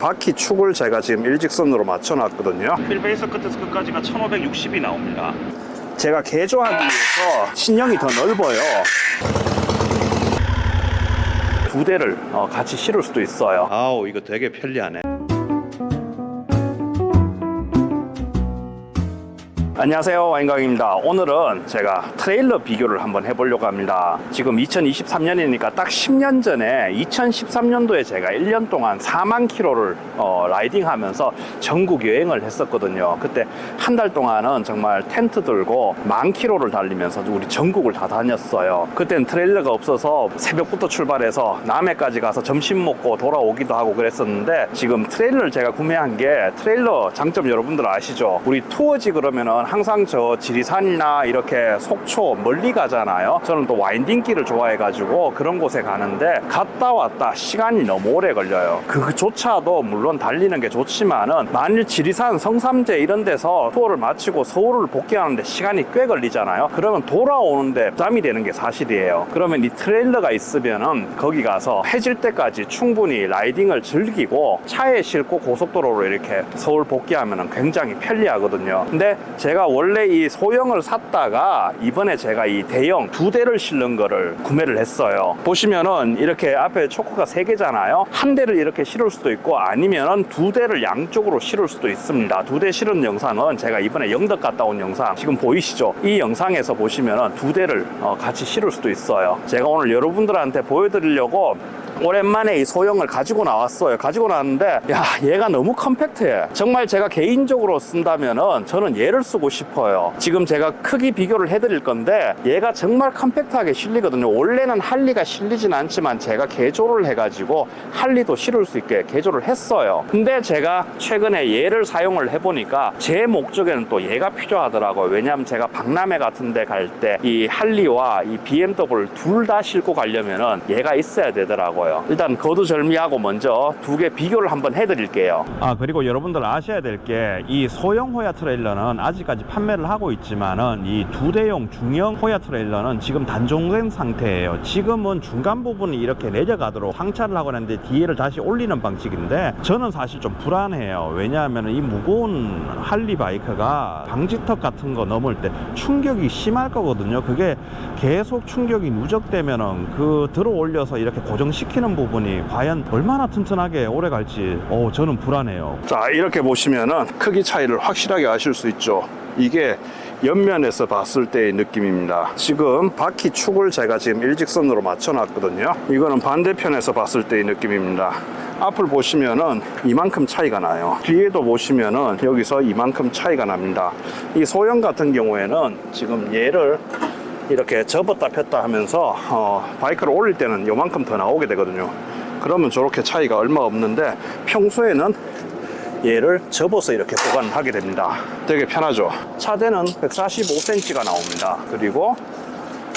바퀴 축을 제가 지금 일직선으로 맞춰놨거든요. 휠 베이스 끝에서 끝까지가 1560이 나옵니다. 제가 개조하기 위해서 신형이 더 넓어요. 두 대를 같이 실을 수도 있어요. 아우, 이거 되게 편리하네. 안녕하세요, 와인강입니다. 오늘은 제가 트레일러 비교를 한번 해보려고 합니다. 지금 2023년이니까 딱 10년 전에 2013년도에 제가 1년 동안 4만 킬로를 라이딩 하면서 전국 여행을 했었거든요. 그때 한 달 동안은 정말 텐트 들고 10,000 킬로를 달리면서 우리 전국을 다 다녔어요. 그때는 트레일러가 없어서 새벽부터 출발해서 남해까지 가서 점심 먹고 돌아오기도 하고 그랬었는데, 지금 트레일러를 제가 구매한 게, 트레일러 장점 여러분들 아시죠? 우리 투어지 그러면은 항상 저 지리산이나 이렇게 속초 멀리 가잖아요. 저는 또 와인딩길을 좋아해가지고 그런 곳에 가는데, 갔다 왔다 시간이 너무 오래 걸려요. 그조차도 물론 달리는 게 좋지만은, 만일 지리산, 성삼재 이런 데서 투어를 마치고 서울을 복귀하는데 시간이 꽤 걸리잖아요. 그러면 돌아오는데 부담이 되는 게 사실이에요. 그러면 이 트레일러가 있으면은 거기 가서 해질 때까지 충분히 라이딩을 즐기고 차에 싣고 고속도로로 이렇게 서울 복귀하면은 굉장히 편리하거든요. 근데 제가 원래 이 소형을 샀다가 이번에 제가 이 대형 두 대를 실는 거를 구매를 했어요. 보시면은 이렇게 앞에 초크가 3개잖아요. 한 대를 이렇게 실을 수도 있고, 아니면은 두 대를 양쪽으로 실을 수도 있습니다. 두 대 실은 영상은 제가 이번에 영덕 갔다 온 영상 지금 보이시죠? 이 영상에서 보시면은 두 대를 같이 실을 수도 있어요. 제가 오늘 여러분들한테 보여드리려고 오랜만에 이 소형을 가지고 나왔어요. 가지고 나왔는데, 야, 얘가 너무 컴팩트해. 정말 제가 개인적으로 쓴다면은 저는 얘를 쓰고 싶어요. 지금 제가 크기 비교를 해드릴 건데, 얘가 정말 컴팩트하게 실리거든요. 원래는 할리가 실리진 않지만 제가 개조를 해가지고 할리도 실을 수 있게 개조를 했어요. 근데 제가 최근에 얘를 사용을 해보니까 제 목적에는 또 얘가 필요하더라고요. 왜냐하면 제가 박람회 같은 데 갈 때 이 할리와 이 BMW를 둘 다 싣고 가려면은 얘가 있어야 되더라고요. 일단 거두절미하고 먼저 두 개 비교를 한번 해드릴게요. 그리고 여러분들 아셔야 될 게, 이 소형 호야 트레일러는 아직까지 판매를 하고 있지만은 이 두 대용 중형 호야 트레일러는 지금 단종된 상태예요. 지금은 중간 부분이 이렇게 내려가도록 항차를 하고 있는데 뒤에를 다시 올리는 방식인데, 저는 사실 좀 불안해요. 왜냐하면 이 무거운 할리 바이크가 방지턱 같은 거 넘을 때 충격이 심할 거거든요. 그게 계속 충격이 누적되면은 그 들어 올려서 이렇게 고정시키는 부분이 과연 얼마나 튼튼하게 오래 갈지 저는 불안해요. 자, 이렇게 보시면은 크기 차이를 확실하게 아실 수 있죠. 이게 옆면에서 봤을 때의 느낌입니다. 지금 바퀴 축을 제가 지금 일직선으로 맞춰놨거든요. 이거는 반대편에서 봤을 때의 느낌입니다. 앞을 보시면은 이만큼 차이가 나요. 뒤에도 보시면은 여기서 이만큼 차이가 납니다. 이 소형 같은 경우에는 지금 얘를 이렇게 접었다 폈다 하면서 바이크를 올릴 때는 요만큼 더 나오게 되거든요. 그러면 저렇게 차이가 얼마 없는데, 평소에는 얘를 접어서 이렇게 보관을 하게 됩니다. 되게 편하죠. 차대는 145cm가 나옵니다. 그리고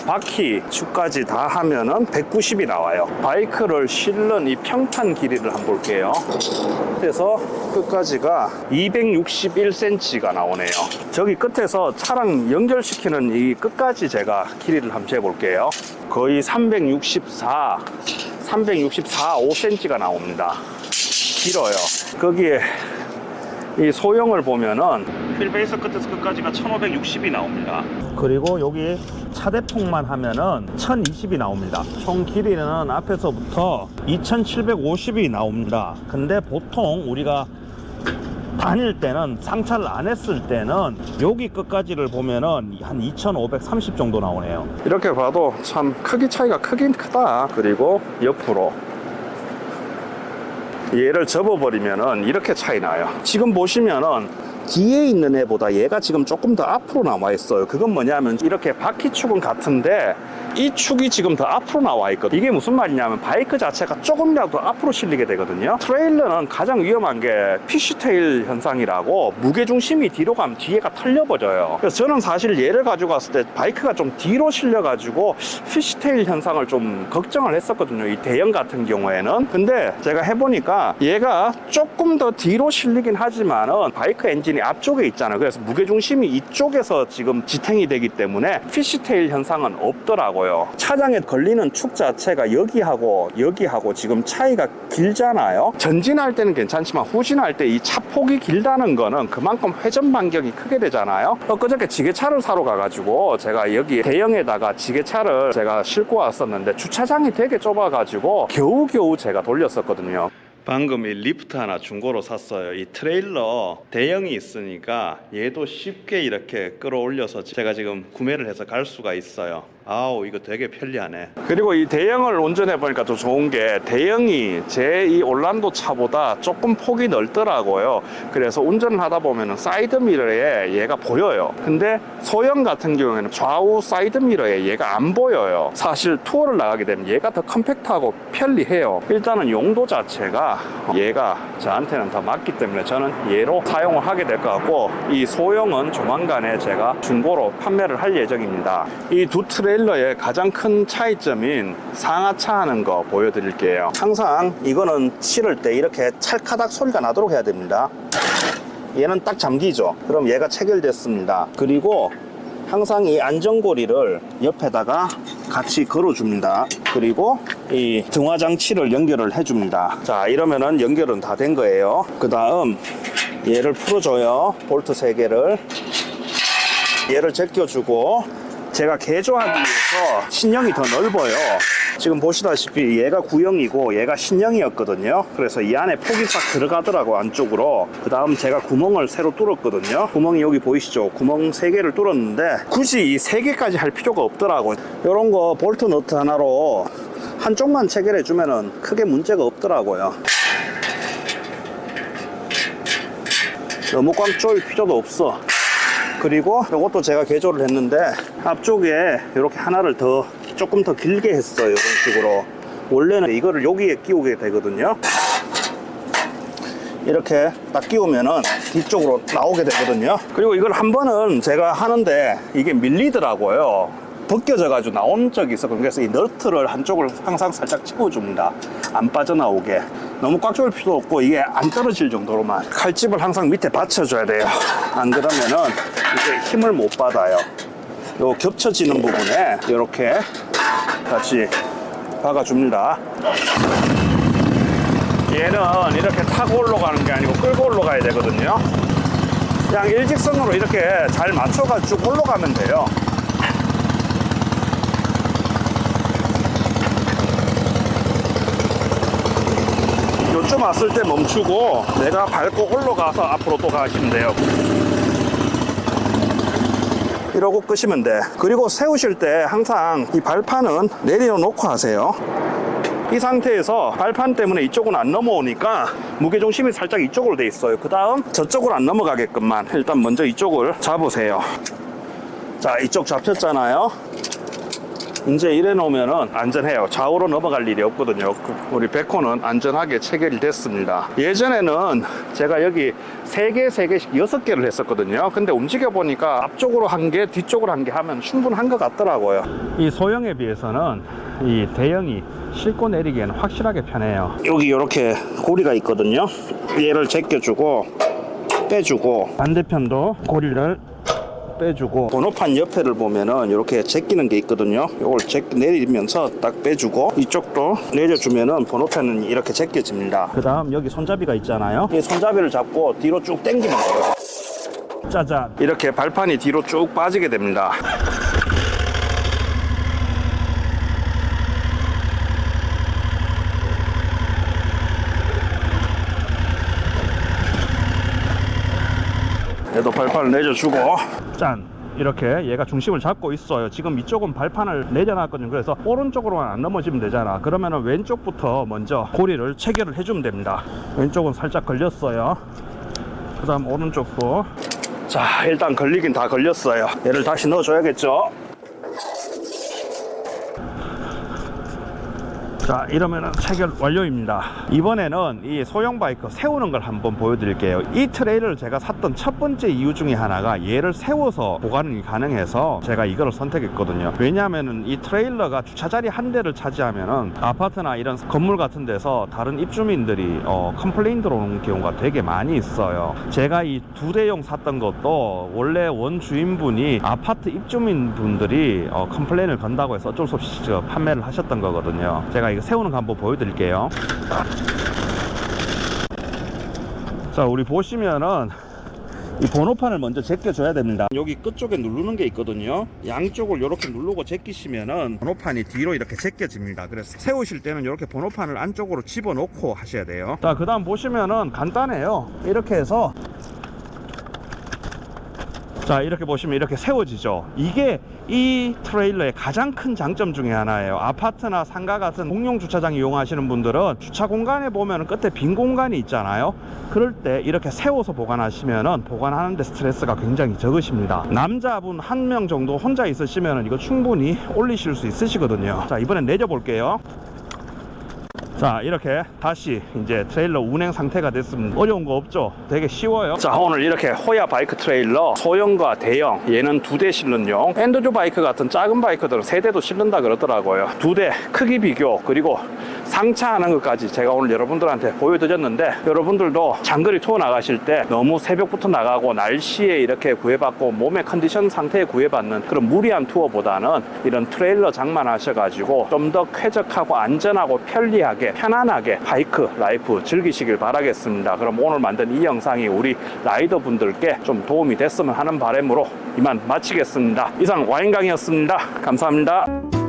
바퀴 축까지 다 하면은 190이 나와요. 바이크를 실는 이 평판 길이를 한번 볼게요. 그래서 끝까지가 261cm가 나오네요. 저기 끝에서 차랑 연결시키는 이 끝까지 제가 길이를 한번 재볼게요. 거의 5cm가 나옵니다. 길어요. 거기에 이 소형을 보면은 휠 베이스 끝에서 끝까지가 1560이 나옵니다. 그리고 여기 차대폭만 하면은 1020이 나옵니다. 총 길이는 앞에서부터 2750이 나옵니다. 근데 보통 우리가 다닐 때는, 상차를 안 했을 때는 여기 끝까지를 보면은 한 2530 정도 나오네요. 이렇게 봐도 참 크기 차이가 크긴 크다. 그리고 옆으로 얘를 접어버리면은 이렇게 차이 나요. 지금 보시면은 뒤에 있는 애보다 얘가 지금 조금 더 앞으로 나와 있어요. 그건 뭐냐면, 이렇게 바퀴 축은 같은데 이 축이 지금 더 앞으로 나와 있거든요. 이게 무슨 말이냐면, 바이크 자체가 조금이라도 앞으로 실리게 되거든요. 트레일러는 가장 위험한 게 피쉬테일 현상이라고, 무게중심이 뒤로 가면 뒤에가 털려버려요. 그래서 저는 사실 얘를 가지고 갔을 때 바이크가 좀 뒤로 실려가지고 피쉬테일 현상을 좀 걱정을 했었거든요, 이 대형 같은 경우에는. 근데 제가 해보니까 얘가 조금 더 뒤로 실리긴 하지만은 바이크 엔진이 앞쪽에 있잖아요. 그래서 무게중심이 이쪽에서 지금 지탱이 되기 때문에 피쉬테일 현상은 없더라고요. 있더라고요. 차량에 걸리는 축 자체가 여기하고 여기하고 지금 차이가 길잖아요. 전진할 때는 괜찮지만 후진할 때 이 차폭이 길다는 거는 그만큼 회전 반경이 크게 되잖아요. 그저께 지게차를 사러 가가지고 제가 여기 대형에다가 지게차를 제가 싣고 왔었는데 주차장이 되게 좁아가지고 겨우겨우 제가 돌렸었거든요. 방금 이 리프트 하나 중고로 샀어요. 이 트레일러 대형이 있으니까 얘도 쉽게 이렇게 끌어올려서 제가 지금 구매를 해서 갈 수가 있어요. 아우, 이거 되게 편리하네. 그리고 이 대형을 운전해 보니까 또 좋은 게 대형이 제 이 올란도 차보다 조금 폭이 넓더라고요. 그래서 운전을 하다 보면은 사이드 미러에 얘가 보여요. 근데 소형 같은 경우에는 좌우 사이드 미러에 얘가 안 보여요. 사실 투어를 나가게 되면 얘가 더 컴팩트하고 편리해요. 일단은 용도 자체가 얘가 저한테는 더 맞기 때문에 저는 얘로 사용을 하게 될 것 같고, 이 소형은 조만간에 제가 중고로 판매를 할 예정입니다. 이 두 트레일러의 가장 큰 차이점인 상하차 하는 거 보여드릴게요. 항상 이거는 실을 때 이렇게 찰카닥 소리가 나도록 해야 됩니다. 얘는 딱 잠기죠. 그럼 얘가 체결됐습니다. 그리고 항상 이 안전고리를 옆에다가 같이 걸어줍니다. 그리고 이 등화 장치를 연결을 해줍니다. 자, 이러면은 연결은 다 된 거예요. 그 다음 얘를 풀어줘요. 볼트 3개를. 얘를 제껴주고, 제가 개조하기 위해서 신형이 더 넓어요. 지금 보시다시피 얘가 9형이고 얘가 신형이었거든요. 그래서 이 안에 폭이 싹 들어가더라고, 안쪽으로. 그 다음 제가 구멍을 새로 뚫었거든요. 구멍이 여기 보이시죠? 구멍 3개를 뚫었는데 굳이 이 3개까지 할 필요가 없더라고. 요런 거 볼트 너트 하나로 한쪽만 체결해 주면은 크게 문제가 없더라고요. 너무 꽉 조일 필요도 없어. 그리고 이것도 제가 개조를 했는데 앞쪽에 이렇게 하나를 더 조금 더 길게 했어요. 이런 식으로. 원래는 이거를 여기에 끼우게 되거든요. 이렇게 딱 끼우면은 뒤쪽으로 나오게 되거든요. 그리고 이걸 한 번은 제가 하는데 이게 밀리더라고요. 벗겨져 가지고 나온 적이 있었거든요. 그래서 이 너트를 한쪽을 항상 살짝 채워줍니다. 안 빠져나오게. 너무 꽉 조일 필요 없고 이게 안 떨어질 정도로만. 칼집을 항상 밑에 받쳐줘야 돼요. 안 그러면은 이게 힘을 못 받아요. 요 겹쳐지는 부분에 이렇게 같이 박아줍니다. 얘는 이렇게 타고 올라가는 게 아니고 끌고 올라가야 되거든요. 그냥 일직선으로 이렇게 잘 맞춰가지고 올라가면 돼요. 요쯤 왔을 때 멈추고 내가 밟고 올라가서 앞으로 또 가시면 돼요. 이러고 끄시면 돼. 그리고 세우실 때 항상 이 발판은 내려놓고 하세요. 이 상태에서 발판 때문에 이쪽은 안 넘어오니까 무게중심이 살짝 이쪽으로 돼 있어요. 그 다음 저쪽으로 안 넘어가게끔만 일단 먼저 이쪽을 잡으세요. 자, 이쪽 잡혔잖아요. 이제 이래 놓으면은 안전해요. 좌우로 넘어갈 일이 없거든요. 우리 베코는 안전하게 체결이 됐습니다. 예전에는 제가 여기 3개씩 6개를 했었거든요. 근데 움직여 보니까 앞쪽으로 1개, 뒤쪽으로 1개 하면 충분한 것 같더라고요. 이 소형에 비해서는 이 대형이 싣고 내리기에는 확실하게 편해요. 여기 이렇게 고리가 있거든요. 얘를 제껴주고 빼주고, 반대편도 고리를 빼주고, 번호판 옆에를 보면은 이렇게 제끼는 게 있거든요. 이걸 내리면서 딱 빼주고, 이쪽도 내려주면은 번호판은 이렇게 제껴집니다. 그 다음 여기 손잡이가 있잖아요. 이 손잡이를 잡고 뒤로 쭉 당기면 돼요. 짜잔. 이렇게 발판이 뒤로 쭉 빠지게 됩니다. 얘도 발판을 내려주고, 짠. 이렇게 얘가 중심을 잡고 있어요. 지금 이쪽은 발판을 내려놨거든요. 그래서 오른쪽으로만 안 넘어지면 되잖아. 그러면은 왼쪽부터 먼저 고리를 체결을 해주면 됩니다. 왼쪽은 살짝 걸렸어요. 그 다음 오른쪽도. 자, 일단 걸리긴 다 걸렸어요. 얘를 다시 넣어줘야겠죠. 자, 이러면은 체결 완료입니다. 이번에는 이 소형 바이크 세우는 걸 한번 보여드릴게요. 이 트레일러를 제가 샀던 첫 번째 이유 중에 하나가 얘를 세워서 보관이 가능해서 제가 이거를 선택했거든요. 왜냐하면은 이 트레일러가 주차자리 한 대를 차지하면은 아파트나 이런 건물 같은 데서 다른 입주민들이 컴플레인 들어오는 경우가 되게 많이 있어요. 제가 이 2대용 샀던 것도 원래 원주인분이 아파트 입주민분들이 컴플레인을 건다고 해서 어쩔 수 없이 판매를 하셨던 거거든요. 제가 이거 세우는 거 한번 보여드릴게요. 자, 우리 보시면은 이 번호판을 먼저 제껴줘야 됩니다. 여기 끝쪽에 누르는 게 있거든요. 양쪽을 이렇게 누르고 제끼시면은 번호판이 뒤로 이렇게 제껴집니다. 그래서 세우실 때는 이렇게 번호판을 안쪽으로 집어넣고 하셔야 돼요. 자, 그 다음 보시면은 간단해요. 이렇게 해서 자, 이렇게 보시면 이렇게 세워지죠. 이게 이 트레일러의 가장 큰 장점 중에 하나예요. 아파트나 상가 같은 공용 주차장 이용하시는 분들은 주차 공간에 보면 끝에 빈 공간이 있잖아요. 그럴 때 이렇게 세워서 보관하시면은 보관하는데 스트레스가 굉장히 적으십니다. 남자분 한 명 정도 혼자 있으시면은 이거 충분히 올리실 수 있으시거든요. 자, 이번엔 내려볼게요. 자, 이렇게 다시 이제 트레일러 운행 상태가 됐습니다. 어려운 거 없죠? 되게 쉬워요. 자, 오늘 이렇게 호야 바이크 트레일러 소형과 대형, 얘는 2대 실른용, 엔드조 바이크 같은 작은 바이크들은 3대도 실른다 그러더라고요. 2대 크기 비교, 그리고 상차하는 것까지 제가 오늘 여러분들한테 보여드렸는데, 여러분들도 장거리 투어 나가실 때 너무 새벽부터 나가고 날씨에 이렇게 구애받고 몸의 컨디션 상태에 구애받는 그런 무리한 투어보다는 이런 트레일러 장만하셔가지고 좀 더 쾌적하고 안전하고 편리하게 편안하게 바이크 라이프 즐기시길 바라겠습니다. 그럼 오늘 만든 이 영상이 우리 라이더 분들께 좀 도움이 됐으면 하는 바람으로 이만 마치겠습니다. 이상 와인강이었습니다. 감사합니다.